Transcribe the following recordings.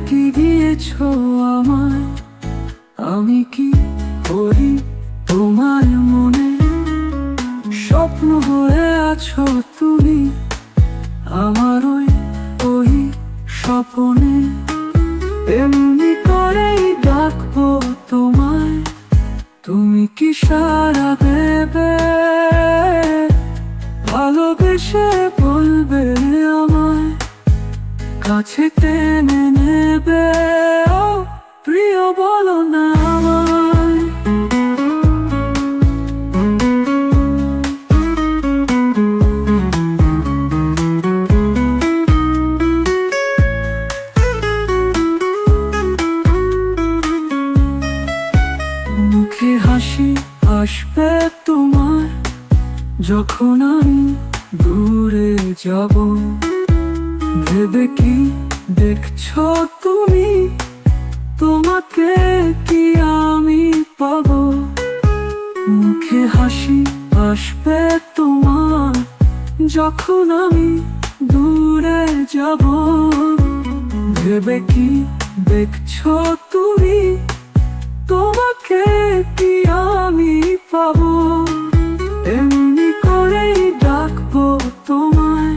রেখে গিয়েছো আমায়, আমি কি করি তোমার মনে? স্বপ্ন হয়ে আছো তুমি আমার ওই ওই স্বপ্নে। এমনি করেই ডাকবো তোমায়, তুমি কি সাড়া দেবে? ভালোবেসে বলবে আমায়, কাছে টেনে নেবে। ও প্রিয় বলো না আমায়। মুখে হাসি আসবে তোমার যখন আমি দূরে যাব। ভেবে কি দেখছো তুমি, তোমাকে কি আমি পাবো? মুখে হাসি আসবে তোমার যখন আমি দূরে যাব। ভেবে কি দেখছো তুমি, তোমাকে কি আমি পাবো? এমনি করেই ডাকবো তোমায়,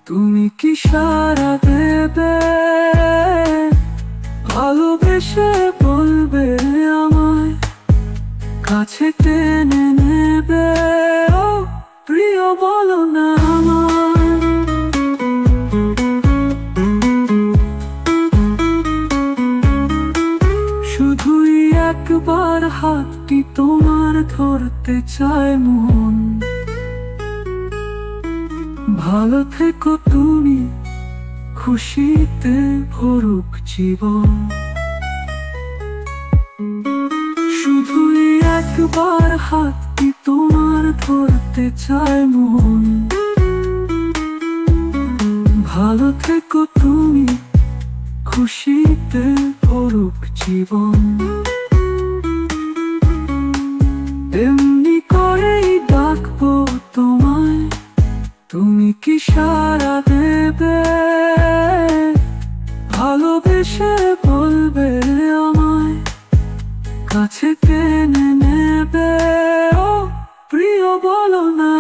তুমি কি সাড়া দেবে? ভালোবেসে বলবে আমায়, কাছে টেনে নেবে। ও প্রিয় বলো না আমায়। শুধুই একবার হাতটি তোমার ধরতে চায় মন। ভালো থেকো তুমি, খুশিতে ভরুক জীবন। শুধুই একবার হাতটি তোমার ধরতে চায় মন। ভালো থেকো তুমি, খুশিতে ভরুক জীবন। এমনি করেই ডাকবো তোমায়, তুমি কি সাড়া দেবে? ভালোবেসে বলবে আমায়, কাছে টেনে নেবে। ও প্রিয় বলো না।